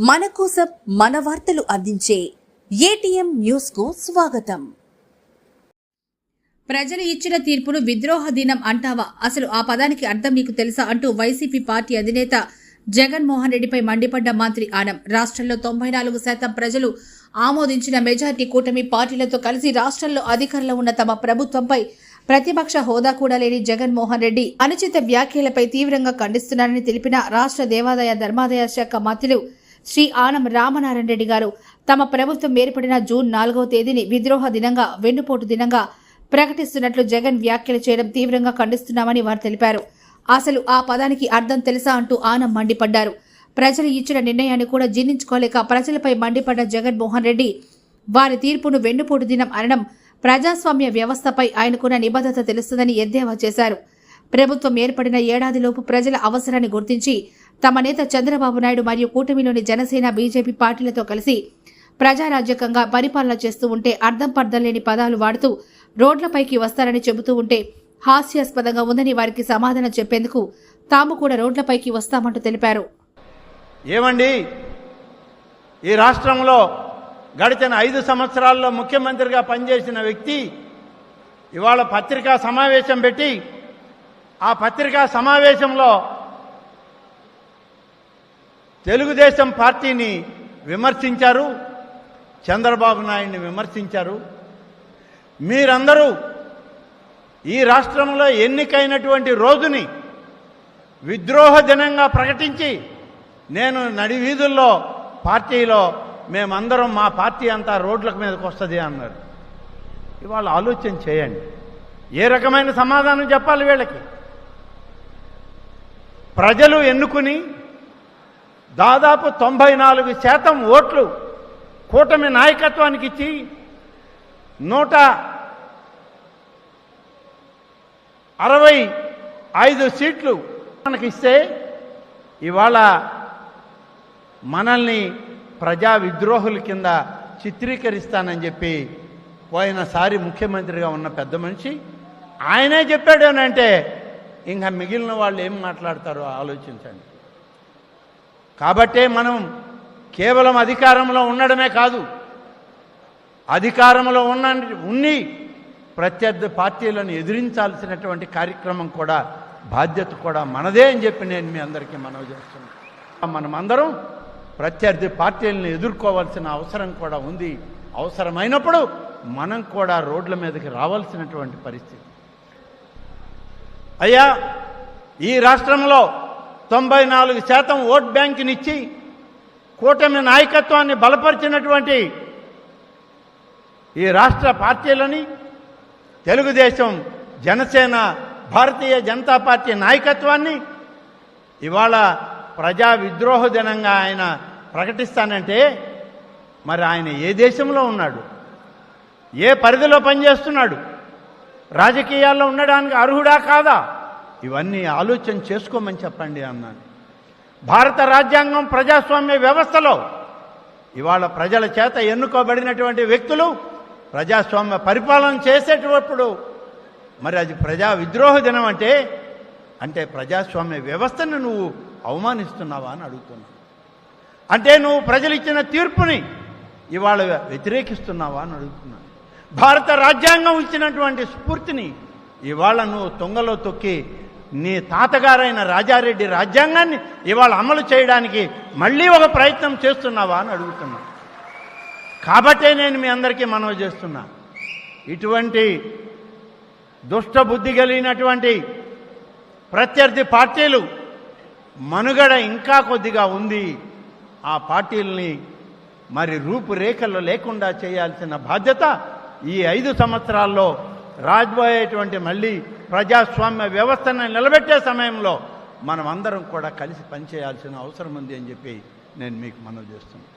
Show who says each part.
Speaker 1: మన కోసం మన వార్తలు అందించే ఏటీఎం న్యూస్ కు స్వాగతం.
Speaker 2: ప్రజలు ఇచ్చిన తీర్పును విద్రోహ దినం అంటావా? అసలు ఆ పదానికి అర్థం మీకు తెలుసా అంటూ వైసీపీ పార్టీ అధినేత జగన్మోహన్ రెడ్డిపై మండిపడ్డ మంత్రి ఆనం. రాష్ట్రంలో 94% ప్రజలు ఆమోదించిన మెజార్టీ కూటమి పార్టీలతో కలిసి రాష్ట్రంలో అధికారంలో ఉన్న తమ ప్రభుత్వంపై ప్రతిపక్ష హోదా కూడా లేని జగన్మోహన్ రెడ్డి అనుచిత వ్యాఖ్యలపై తీవ్రంగా ఖండిస్తున్నారని తెలిపిన రాష్ట్ర దేవాదాయ ధర్మాదాయ శాఖ మంత్రులు శ్రీ ఆనం రామనారాయణ రెడ్డి గారు తమ ప్రభుత్వం ఏర్పడిన జూన్ 4వ తేదీని విద్రోహ దినంగా, వెన్నుపోటు దినంగా ప్రకటిస్తున్నట్లు జగన్ వ్యాఖ్యలు చేయడం తీవ్రంగా ఖండిస్తున్నామని వారు తెలిపారు. అసలు ఆ పదానికి అర్థం తెలుసా అంటూ ఆనం మండిపడ్డారు. ప్రజలు ఇచ్చిన నిర్ణయాన్ని కూడా జీర్ణించుకోలేక ప్రజలపై మండిపడ్డ జగన్మోహన్ రెడ్డి వారి తీర్పును వెన్నుపోటు దినం అనడం ప్రజాస్వామ్య వ్యవస్థపై ఆయనకున్న నిబద్ధత తెలుస్తుందని ఎద్దేవా చేశారు. ప్రభుత్వం ఏర్పడిన ఏడాదిలోపు ప్రజల అవసరాన్ని గుర్తించి తమ నేత చంద్రబాబు నాయుడు మరియు కూటమిలోని జనసేన, బీజేపీ పార్టీలతో కలిసి ప్రజారాజ్యకంగా పరిపాలన చేస్తూ ఉంటే అర్థం పర్థం లేని పదాలు వాడుతూ రోడ్లపైకి వస్తారని చెబుతూ ఉంటే హాస్యాస్పదంగా ఉందని వారికి సమాధానం చెప్పేందుకు తాము కూడా రోడ్లపైకి వస్తామంటూ తెలిపారు.
Speaker 3: ఏమండి, ఈ రాష్ట్రంలో గడిచిన 5 సంవత్సరాల్లో ముఖ్యమంత్రిగా పనిచేసిన వ్యక్తి ఇవాళ పత్రికా సమావేశం పెట్టి ఆ పత్రికా సమావేశంలో తెలుగుదేశం పార్టీని విమర్శించారు, చంద్రబాబు నాయుడిని విమర్శించారు. మీరందరూ ఈ రాష్ట్రంలో ఎన్నికైనటువంటి రోజుని విద్రోహ దినంగా ప్రకటించి నేను నడి వీధుల్లో పార్టీలో మేమందరం మా పార్టీ అంతా రోడ్ల మీదకి వస్తుంది అన్నారు. ఇవాళ ఆలోచన చేయండి, ఏ రకమైన సమాధానం చెప్పాలి వీళ్ళకి? ప్రజలు ఎన్నుకుని దాదాపు 94% ఓట్లు కూటమి నాయకత్వానికి ఇచ్చి 165 సీట్లు మనకిస్తే ఇవాళ మనల్ని ప్రజా విద్రోహుల కింద చిత్రీకరిస్తానని చెప్పి పోయినసారి ముఖ్యమంత్రిగా ఉన్న పెద్ద మనిషి ఆయనే చెప్పాడు అని అంటే ఇంకా మిగిలిన వాళ్ళు ఏం మాట్లాడతారో ఆలోచించండి. కాబట్టే మనం కేవలం అధికారంలో ఉండడమే కాదు, అధికారంలో ఉండి ప్రత్యర్థి పార్టీలను ఎదిరించాల్సినటువంటి కార్యక్రమం కూడా, బాధ్యత కూడా మనదే అని చెప్పి నేను మీ అందరికీ మనవి చేస్తున్నాను. మనమందరం ప్రత్యర్థి పార్టీలను ఎదుర్కోవాల్సిన అవసరం కూడా ఉంది. అవసరమైనప్పుడు మనం కూడా రోడ్ల మీదకి రావాల్సినటువంటి పరిస్థితి. అయ్యా, ఈ రాష్ట్రంలో 94% ఓట్ బ్యాంకునిచ్చి కూటమి నాయకత్వాన్ని బలపరిచినటువంటి ఈ రాష్ట్ర పార్టీలని తెలుగుదేశం, జనసేన, భారతీయ జనతా పార్టీ నాయకత్వాన్ని ఇవాళ ప్రజా విద్రోహ దినంగా ఆయన ప్రకటిస్తానంటే మరి ఆయన ఏ దేశంలో ఉన్నాడు? ఏ పరిధిలో పనిచేస్తున్నాడు? రాజకీయాల్లో ఉండడానికి అర్హుడా కాదా? ఇవన్నీ ఆలోచన చేసుకోమని చెప్పండి అన్నాను. భారత రాజ్యాంగం ప్రజాస్వామ్య వ్యవస్థలో ఇవాళ ప్రజల చేత ఎన్నుకోబడినటువంటి వ్యక్తులు ప్రజాస్వామ్య పరిపాలన చేసేటప్పుడు మరి అది ప్రజా విద్రోహ దినం అంటే ప్రజాస్వామ్య వ్యవస్థను నువ్వు అవమానిస్తున్నావా అని అడుగుతున్నావు. అంటే నువ్వు ప్రజలు ఇచ్చిన తీర్పుని ఇవాళ వ్యతిరేకిస్తున్నావా అని అడుగుతున్నాను. భారత రాజ్యాంగం ఇచ్చినటువంటి స్ఫూర్తిని ఇవాళ నువ్వు తొంగలో తొక్కి నీ తాతగారైన రాజారెడ్డి రాజ్యాంగాన్ని ఇవాళ అమలు చేయడానికి మళ్ళీ ఒక ప్రయత్నం చేస్తున్నావా అని అడుగుతున్నా. కాబట్టే నేను మీ అందరికీ మనవి చేస్తున్నా, ఇటువంటి దుష్టబుద్ధి కలిగినటువంటి ప్రత్యర్థి పార్టీలు మనుగడ ఇంకా కొద్దిగా ఉంది. ఆ పార్టీలని మరి రూపురేఖల్లో లేకుండా చేయాల్సిన బాధ్యత ఈ 5 సంవత్సరాల్లో రాబోయేటువంటి మళ్ళీ ప్రజాస్వామ్య వ్యవస్థను నిలబెట్టే సమయంలో మనం అందరం కూడా కలిసి పనిచేయాల్సిన అవసరం ఉంది అని చెప్పి నేను మీకు మనవి చేస్తున్నాను.